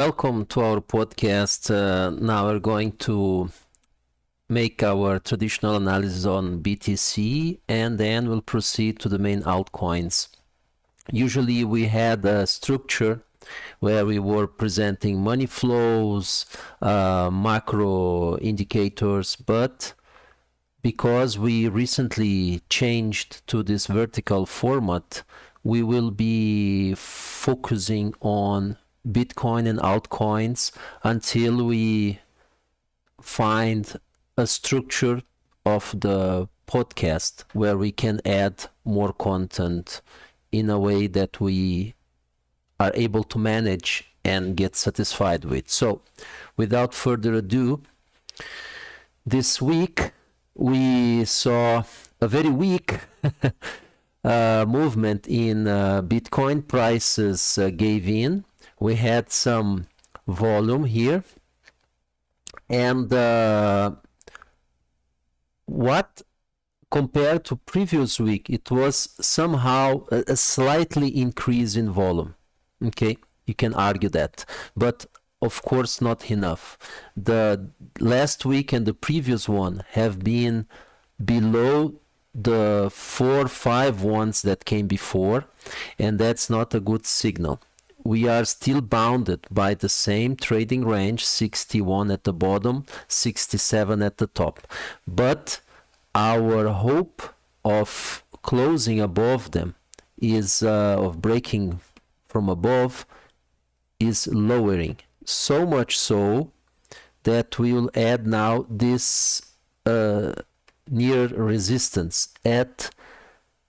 Welcome to our podcast. Now we're going to make our traditional analysis on BTC and then we'll proceed to the main altcoins. Usually we had a structure where we were presenting money flows, macro indicators, but because we recently changed to this vertical format, we will be focusing on Bitcoin and altcoins until we find a structure of the podcast where we can add more content in a way that we are able to manage and get satisfied with. So without further ado, this week we saw a very weak movement in Bitcoin prices gave in. We had some volume here, and what compared to previous week, it was somehow a slightly increase in volume. Okay, you can argue that, but of course not enough. The last week and the previous one have been below the 4-5 ones that came before, and that's not a good signal. We are still bounded by the same trading range, 61 at the bottom, 67 at the top. But our hope of closing above them is, of breaking from above, is lowering. So much so that we will add now this near resistance at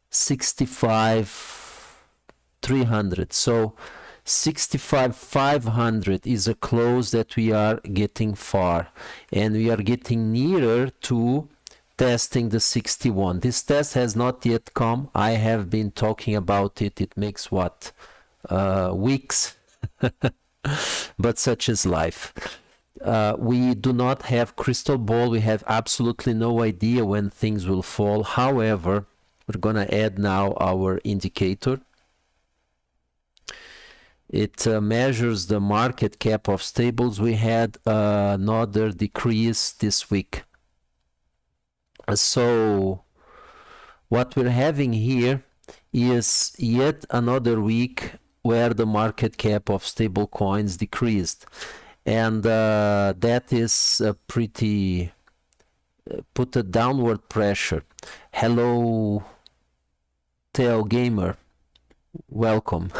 65,300. So 65,500 is a close that we are getting far, and we are getting nearer to testing the 61. This test has not yet come. I have been talking about it. It makes what, weeks, but such is life. We do not have crystal ball. We have absolutely no idea when things will fall. However, we're gonna add now our indicator. It measures the market cap of stables. We had another decrease this week. So what we're having here is yet another week where the market cap of stable coins decreased. And that is pretty put a downward pressure. Hello, Teo Gamer. Welcome.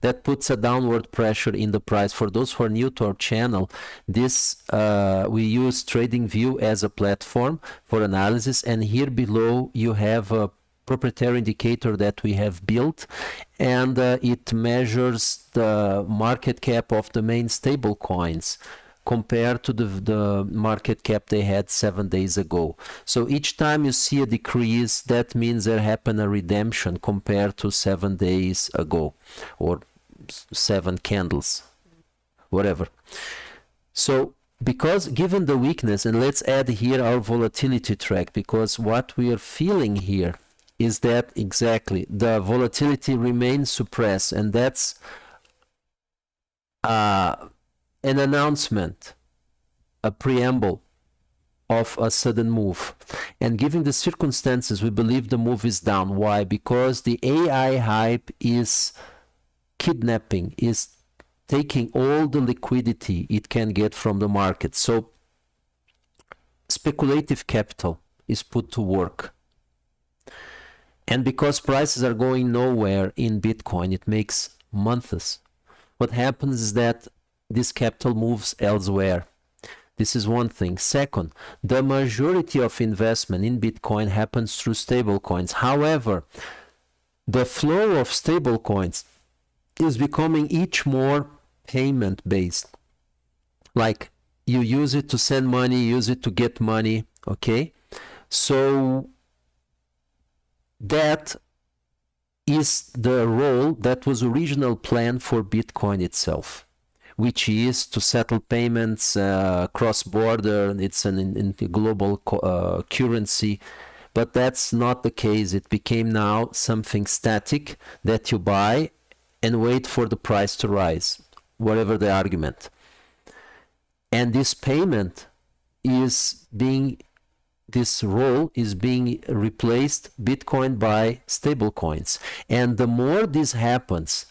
That puts a downward pressure in the price. For those who are new to our channel, this we use TradingView as a platform for analysis, and here below you have a proprietary indicator that we have built, and it measures the market cap of the main stable coins compared to the market cap they had 7 days ago. So each time you see a decrease, that means there happened a redemption compared to 7 days ago, or 7 candles, whatever. So because given the weakness, and let's add here our volatility track, because what we are feeling here is that exactly the volatility remains suppressed, and that's an announcement, a preamble of a sudden move. And given the circumstances, we believe the move is down. Why? Because the AI hype is kidnapping, is taking all the liquidity it can get from the market. So speculative capital is put to work. And because prices are going nowhere in Bitcoin, it makes months. What happens is that this capital moves elsewhere. This is one thing. Second, the majority of investment in Bitcoin happens through stablecoins. However, the flow of stablecoins is becoming each more payment based. Like you use it to send money, use it to get money, okay? So that is the role that was original plan for Bitcoin itself, which is to settle payments cross-border. It's an global currency, but that's not the case. It became now something static that you buy and wait for the price to rise. whatever the argument. And this payment is being, this role is being replaced Bitcoin by stablecoins. And the more this happens,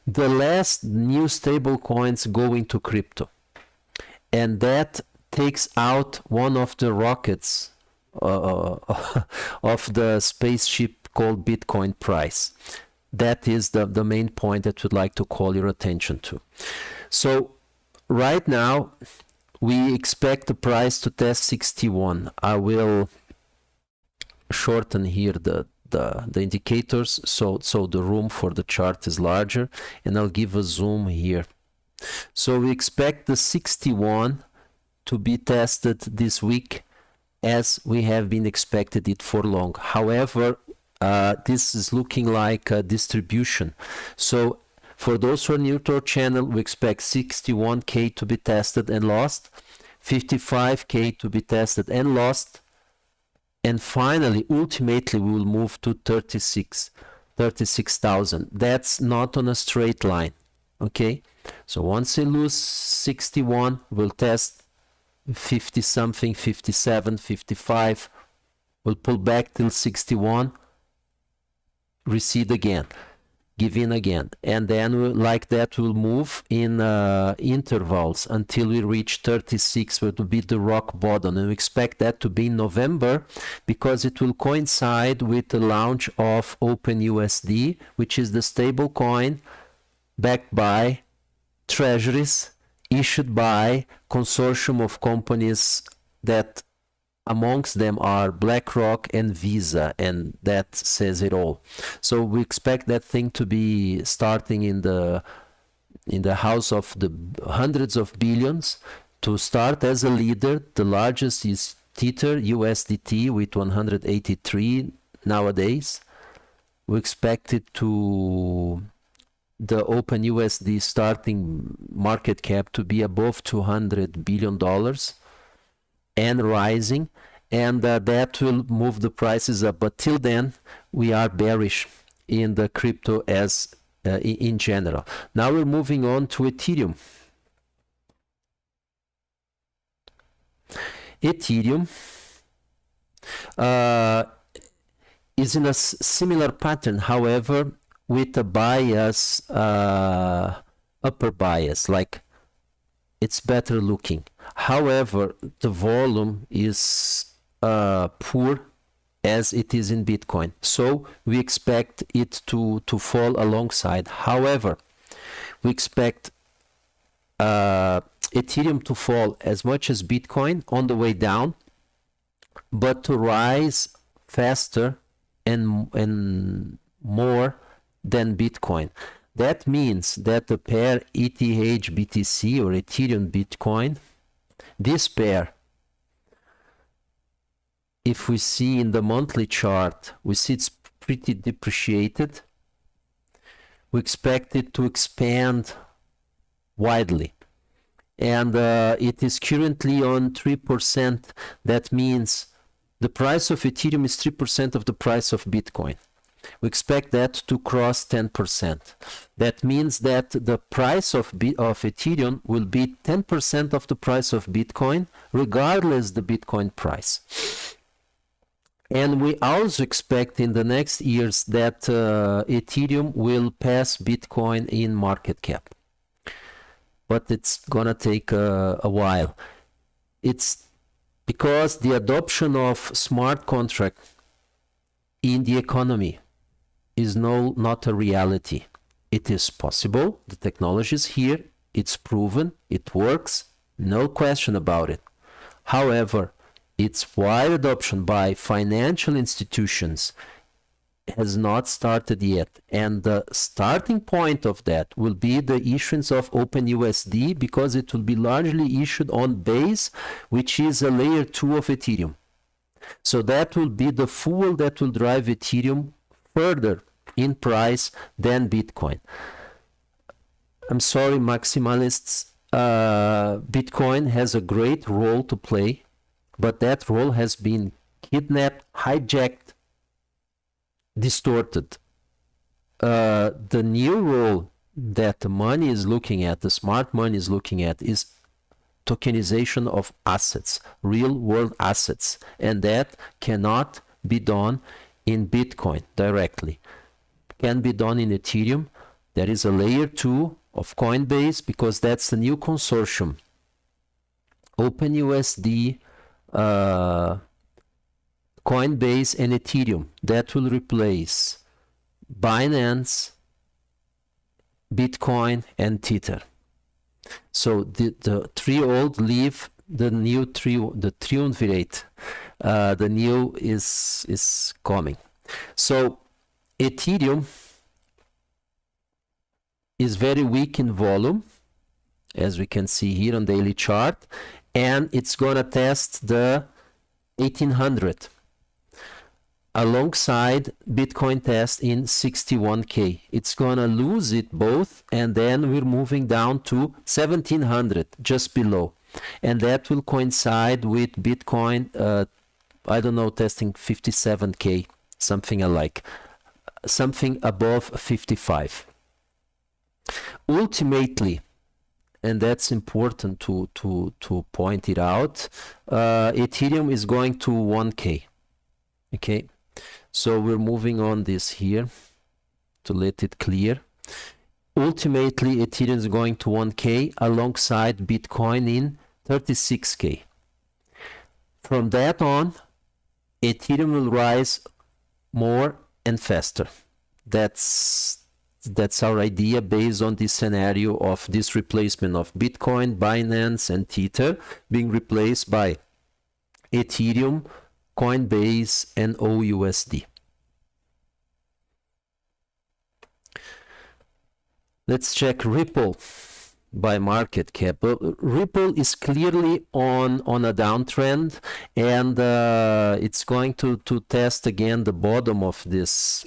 the less new stablecoins go into crypto. And that takes out one of the rockets of the spaceship called Bitcoin price. That is the main point that we'd like to call your attention to. So right now, we expect the price to test 61. I will shorten here the indicators so the room for the chart is larger, and I'll give a zoom here. So we expect the 61 to be tested this week, as we have been expected it for long. However, this is looking like a distribution. So for those who are new to our channel, we expect 61K to be tested and lost, 55K to be tested and lost, and finally, ultimately, we will move to 36,000. That's not on a straight line, okay? So once we lose 61, we'll test 50 something, 57, 55, we'll pull back till 61, recede again, give in again, and then like that we'll move in intervals until we reach 36, which will be the rock bottom, and we expect that to be in November because it will coincide with the launch of OpenUSD, which is the stable coin backed by treasuries issued by consortium of companies that amongst them are BlackRock and Visa, and that says it all. So we expect that thing to be starting in the house of the hundreds of billions, to start as a leader. The largest is Tether USDT with 183 nowadays. We expect it to the OpenUSD starting market cap to be above $200 billion and rising, and that will move the prices up. But till then, we are bearish in the crypto as in general. Now we're moving on to Ethereum. Ethereum is in a similar pattern, however, with a bias, upper bias, like it's better looking. However, the volume is poor as it is in Bitcoin. So we expect it to fall alongside. However, we expect Ethereum to fall as much as Bitcoin on the way down, but to rise faster and more than Bitcoin. That means that the pair ETH BTC or Ethereum Bitcoin, this pair, if we see in the monthly chart, we see it's pretty depreciated. We expect it to expand widely. And it is currently on 3%. That means the price of Ethereum is 3% of the price of Bitcoin. We expect that to cross 10%. That means that the price of Ethereum will be 10% of the price of Bitcoin, regardless the Bitcoin price. And we also expect in the next years that Ethereum will pass Bitcoin in market cap. But it's gonna take a while. It's because the adoption of smart contract in the economy is not a reality. It is possible. The technology is here. It's proven. It works. No question about it. However, its wide adoption by financial institutions has not started yet. And the starting point of that will be the issuance of OpenUSD, because it will be largely issued on Base, which is a layer 2 of Ethereum. So that will be the fuel that will drive Ethereum further in price than Bitcoin. I'm sorry, maximalists, Bitcoin has a great role to play, but that role has been kidnapped, hijacked, distorted. The new role that the money is looking at, the smart money is looking at, is tokenization of assets, real world assets, and that cannot be done in Bitcoin directly. Can be done in Ethereum. There is a layer 2 of Coinbase, because that's the new consortium. OpenUSD, Coinbase, and Ethereum, that will replace Binance, Bitcoin, and Tether. So the three old leave, the new the triumvirate, the new is coming. So Ethereum is very weak in volume, as we can see here on daily chart, and it's gonna test the 1800 alongside Bitcoin test in 61k. It's gonna lose it both, and then we're moving down to 1700, just below, and that will coincide with Bitcoin, I don't know, testing 57k, something alike, something above 55. Ultimately, and that's important to point it out, Ethereum is going to 1k. Okay, so we're moving on this here to let it clear. Ultimately, Ethereum is going to 1k alongside Bitcoin in 36k. From that on, Ethereum will rise more and faster. That's our idea based on this scenario of this replacement of Bitcoin, Binance, and Tether being replaced by Ethereum, Coinbase, and OUSD. Let's check Ripple by market cap. Ripple is clearly on a downtrend, and it's going to test again the bottom of this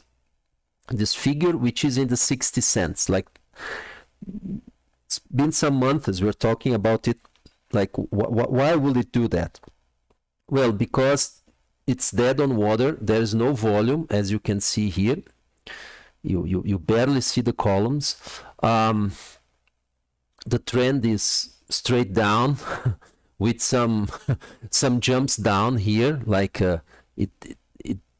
figure, which is in the 60 cents. Like, it's been some months we're talking about it, like why will it do that? Well, because it's dead on water. There is no volume, as you can see here. You barely see the columns. The trend is straight down with some jumps down here, like it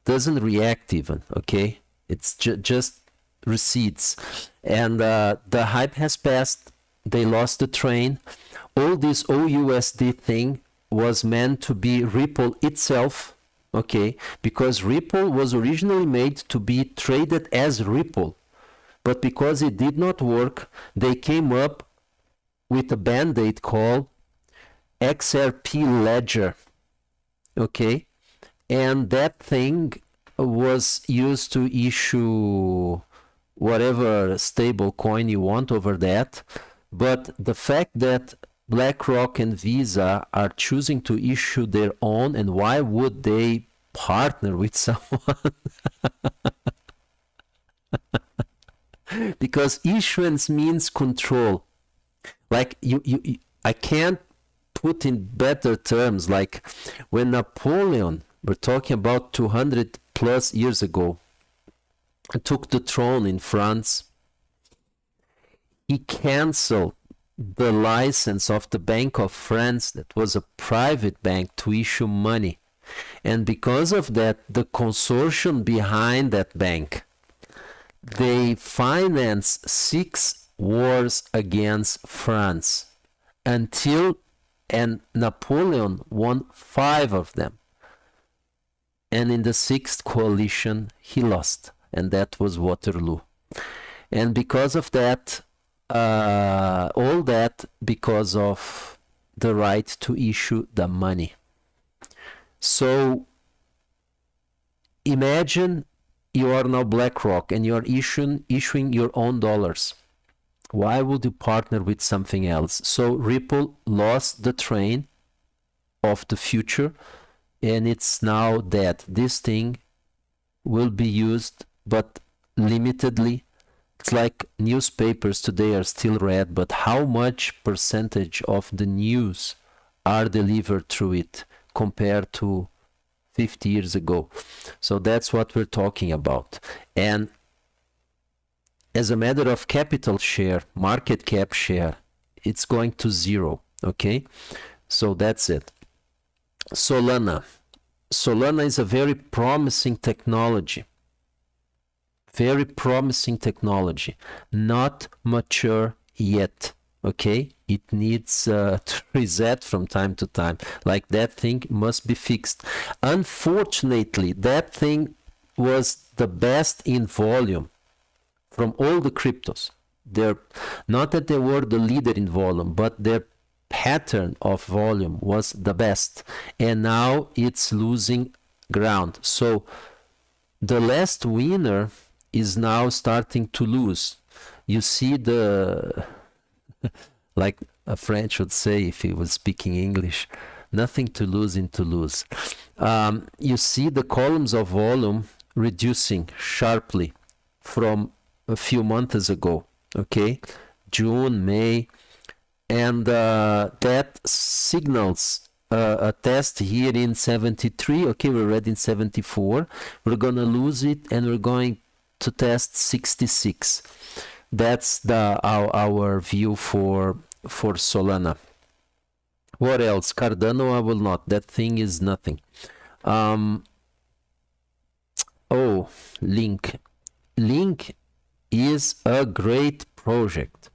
doesn't react even. Okay, it's just recedes, and the hype has passed. They lost the train. All this OUSD thing was meant to be Ripple itself, okay, because Ripple was originally made to be traded as Ripple, but because it did not work, they came up with a band-aid called XRP Ledger, okay, and that thing was used to issue whatever stable coin you want over that. But the fact that BlackRock and Visa are choosing to issue their own, and why would they partner with someone? Because issuance means control. Like I can't put in better terms, like when Napoleon, we're talking about 200 plus years ago, took the throne in France, he canceled the license of the Bank of France, that was a private bank, to issue money. And because of that, the consortium behind that bank, they financed 6 wars against France until, and Napoleon won 5 of them. And in the 6th coalition, he lost, and that was Waterloo. And because of that, all that because of the right to issue the money. So imagine you are now BlackRock and you are issuing your own dollars. Why would you partner with something else? So Ripple lost the train of the future, and it's now dead. This thing will be used, but limitedly. It's like newspapers today are still read, but how much percentage of the news are delivered through it compared to 50 years ago? So that's what we're talking about. And as a matter of capital share, market cap share, it's going to 0. Okay, so that's it. Solana is a very promising technology, not mature yet. Okay, it needs to reset from time to time. Like, that thing must be fixed. Unfortunately, that thing was the best in volume from all the cryptos. Not that they were the leader in volume, but their pattern of volume was the best, and now it's losing ground. So the last winner is now starting to lose. You see the like a French would say if he was speaking English, nothing to lose in Toulouse. You see the columns of volume reducing sharply from a few months ago. Okay, June, May, and that signals a test here in 73. Okay, we're already in 74. We're gonna lose it, and we're going to test 66. That's our view for Solana. What else? Cardano, I will not. That thing is nothing. Oh, Link is a great project.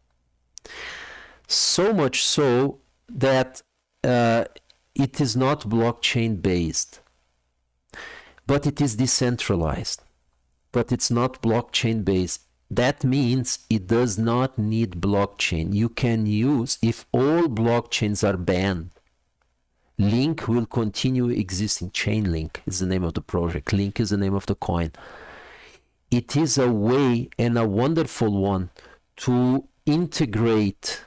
So much so that it is not blockchain based, but it is decentralized. But it's not blockchain based. That means it does not need blockchain. You can use, if all blockchains are banned, Link will continue existing. Chainlink is the name of the project. Link is the name of the coin. It is a way, and a wonderful one, to integrate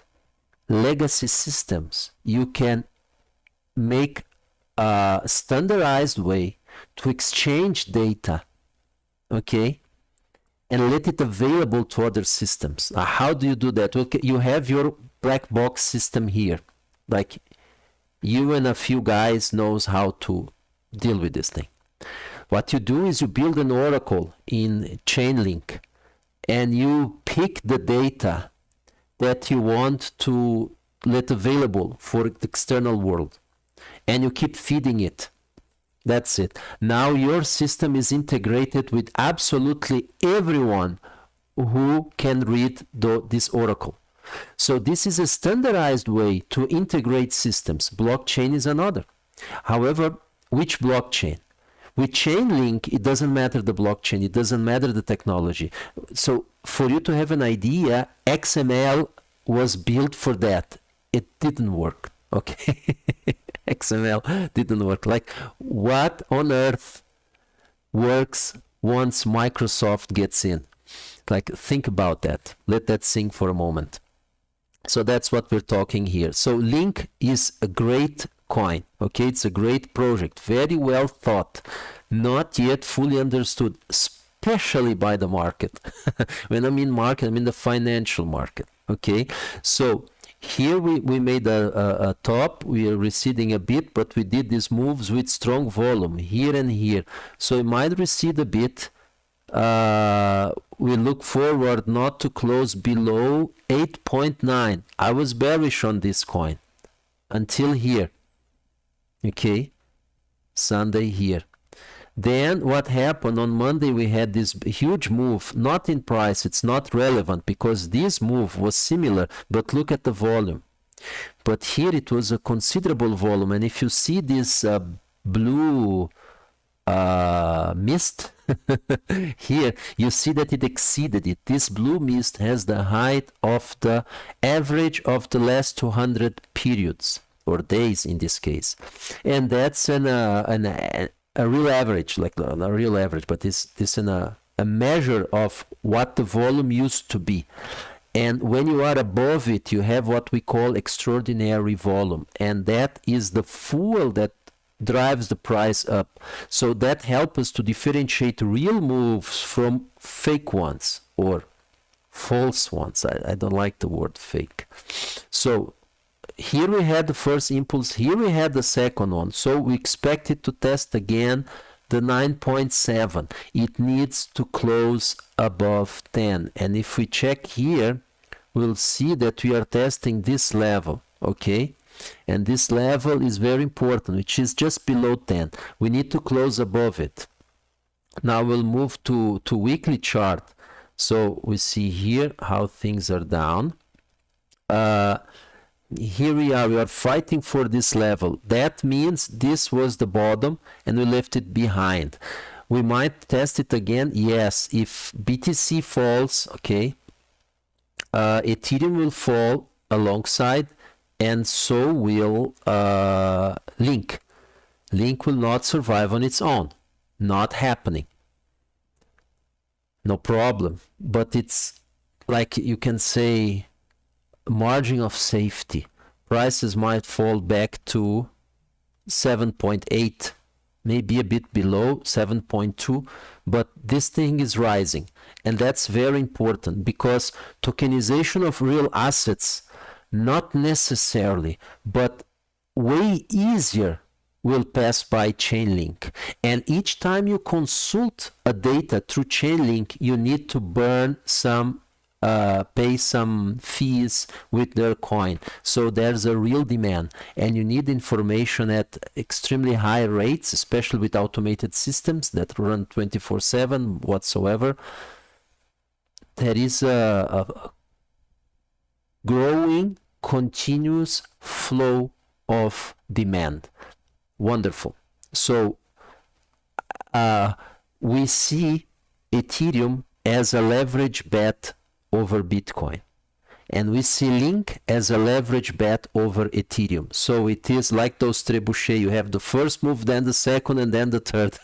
legacy systems. You can make a standardized way to exchange data, okay, and let it available to other systems. How do you do that? Okay, you have your black box system here. Like, you and a few guys knows how to deal with this thing. What you do is you build an oracle in Chainlink, and you pick the data that you want to let available for the external world, and you keep feeding it. That's it. Now your system is integrated with absolutely everyone who can read this oracle. So this is a standardized way to integrate systems. Blockchain is another. However, which blockchain? With Chainlink, it doesn't matter the blockchain, it doesn't matter the technology. So for you to have an idea, XML was built for that. It didn't work, okay? XML didn't work. Like, what on earth works once Microsoft gets in? Like, think about that. Let that sink for a moment. So that's what we're talking here. So Link is a great coin, okay? It's a great project, very well thought, not yet fully understood, especially by the market. When I mean market, I mean the financial market, okay? So here we made a top, we are receding a bit, but we did these moves with strong volume here and here. So it might recede a bit. We look forward not to close below 8.9. I was bearish on this coin until here. Okay, Sunday here. Then what happened on Monday? We had this huge move, not in price, it's not relevant because this move was similar, but look at the volume. But here it was a considerable volume, and if you see this blue mist here, you see that it exceeded it. This blue mist has the height of the average of the last 200 periods, or days in this case, and that's a real average, like not a real average, but this is a measure of what the volume used to be. And when you are above it, you have what we call extraordinary volume, and that is the fuel that drives the price up. So that helps us to differentiate real moves from fake ones or false ones. I don't like the word fake. So here we had the first impulse, here we had the second one. So we expect it to test again the 9.7. It needs to close above 10. And if we check here, we'll see that we are testing this level, okay? And this level is very important, which is just below 10. We need to close above it. Now we'll move to weekly chart. So we see here how things are down. Here we are fighting for this level. That means this was the bottom and we left it behind. We might test it again. Yes, if BTC falls, okay, Ethereum will fall alongside, and so will Link. Link will not survive on its own. Not happening. No problem. But it's like you can say margin of safety. Prices might fall back to 7.8, maybe a bit below 7.2, but this thing is rising, and that's very important because tokenization of real assets, not necessarily, but way easier, will pass by Chainlink. And each time you consult a data through Chainlink, you need to burn some pay some fees with their coin. So there's a real demand, and you need information at extremely high rates, especially with automated systems that run 24/7 whatsoever. There is a growing continuous flow of demand. Wonderful. So we see Ethereum as a leverage bet over Bitcoin, and we see Link as a leverage bet over Ethereum. So it is like those trebuchet. You have the first move, then the second, and then the third.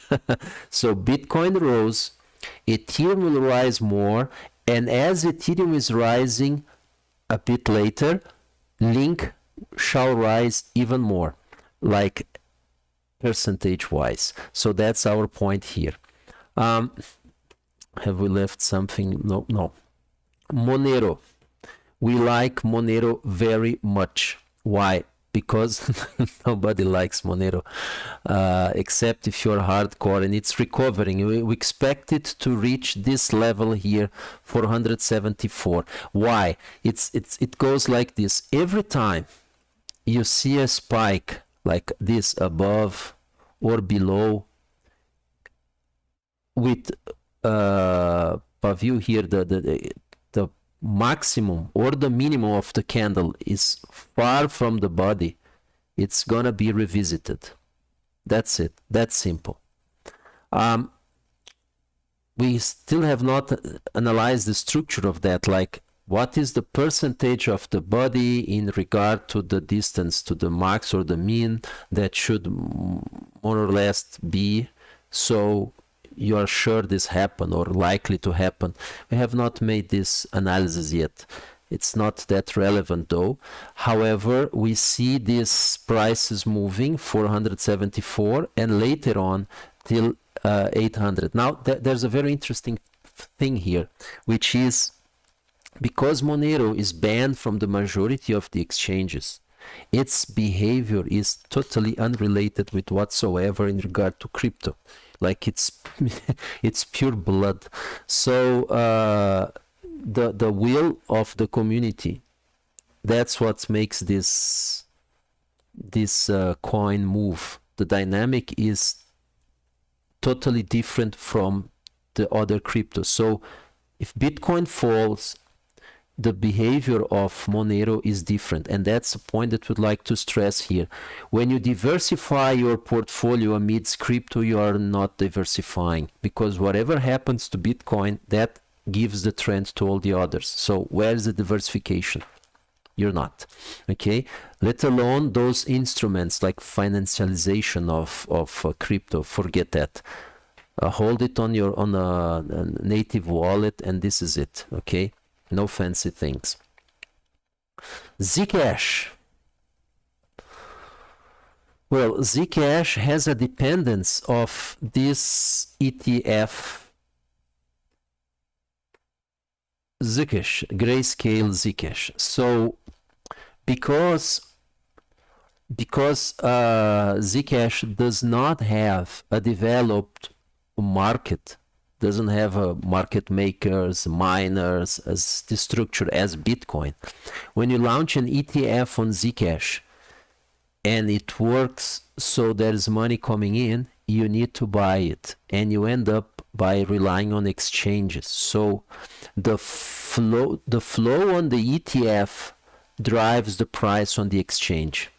So Bitcoin rose, Ethereum will rise more, and as Ethereum is rising a bit later, Link shall rise even more, like percentage wise. So that's our point here. Have we left something? No. Monero. We like Monero very much. Why? Because nobody likes Monero except if you're hardcore, and it's recovering. We expect it to reach this level here, 474. Why? It goes like this. Every time you see a spike like this above or below, with pavio here, the maximum or the minimum of the candle is far from the body, it's gonna be revisited. That's it. That's simple. We still have not analyzed the structure of that, like what is the percentage of the body in regard to the distance to the max or the mean that should more or less be, so you are sure this happen or likely to happen. We have not made this analysis yet. It's not that relevant though. However, we see these prices moving 474 and later on till 800. Now there's a very interesting thing here, which is because Monero is banned from the majority of the exchanges, its behavior is totally unrelated with whatsoever in regard to crypto. Like it's pure blood. So the will of the community, that's what makes this coin move. The dynamic is totally different from the other cryptos. So if Bitcoin falls, the behavior of Monero is different, and that's the point that we'd like to stress here. When you diversify your portfolio amidst crypto, you are not diversifying, because whatever happens to Bitcoin, that gives the trend to all the others. So where's the diversification? You're not. Okay, let alone those instruments like financialization of crypto. Forget that. Hold it on a native wallet, and this is it. Okay, no fancy things. Zcash. Well, Zcash has a dependence of this ETF, Zcash, Grayscale Zcash. So because because Zcash does not have a developed market, doesn't have a market makers, miners, as the structure as Bitcoin. When you launch an ETF on Zcash and it works, so there's money coming in, you need to buy it, and you end up by relying on exchanges. So the flow on the ETF drives the price on the exchange.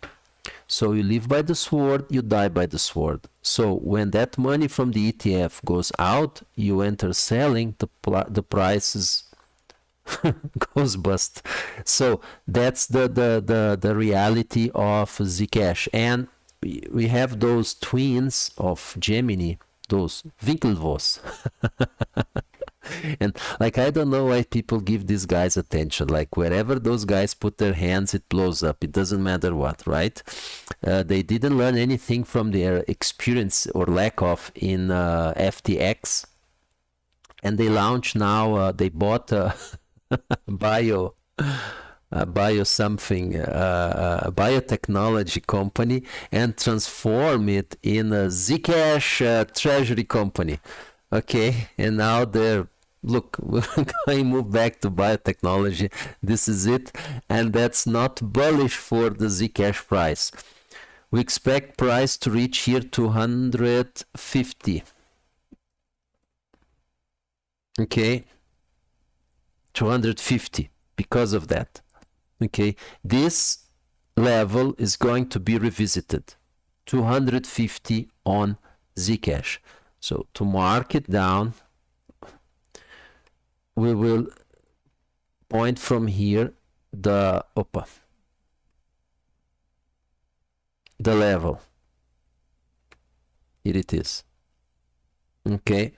So you live by the sword, you die by the sword. So when that money from the ETF goes out, you enter selling, the prices goes bust. So that's the reality of Zcash. And we have those twins of Gemini, those Winklevoss. And like, I don't know why people give these guys attention. Like, wherever those guys put their hands, it blows up. It doesn't matter what, right? They didn't learn anything from their experience or lack of in FTX. And they launched now, they bought a biotechnology company and transform it in a Zcash treasury company. Okay, and now they're, look, we're going to move back to biotechnology. This is it, and that's not bullish for the Zcash price. We expect price to reach here 250. Okay, 250 because of that. Okay, this level is going to be revisited, 250 on Zcash. So to mark it down, we will point from here the level. Here it is. Okay.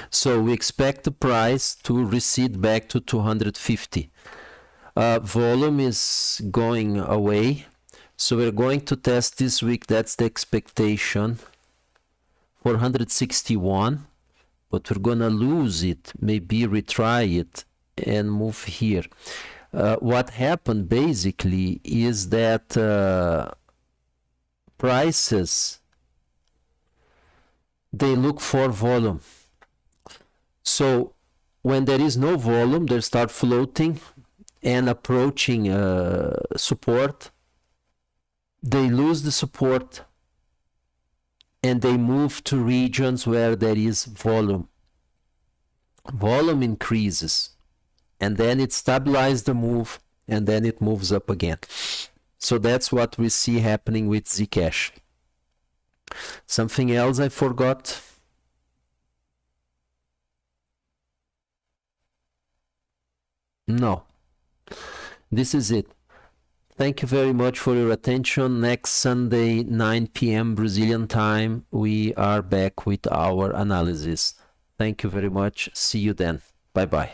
So we expect the price to recede back to 250. Volume is going away. So we're going to test this week. That's the expectation. 461, but we're gonna lose it, maybe retry it and move here. What happened basically is that prices, they look for volume. So when there is no volume, they start floating and approaching support. They lose the support and they move to regions where there is volume. Volume increases, and then it stabilizes the move, and then it moves up again. So that's what we see happening with Zcash. Something else I forgot? No. This is it. Thank you very much for your attention. Next Sunday, 9 p.m. Brazilian time, we are back with our analysis. Thank you very much. See you then. Bye-bye.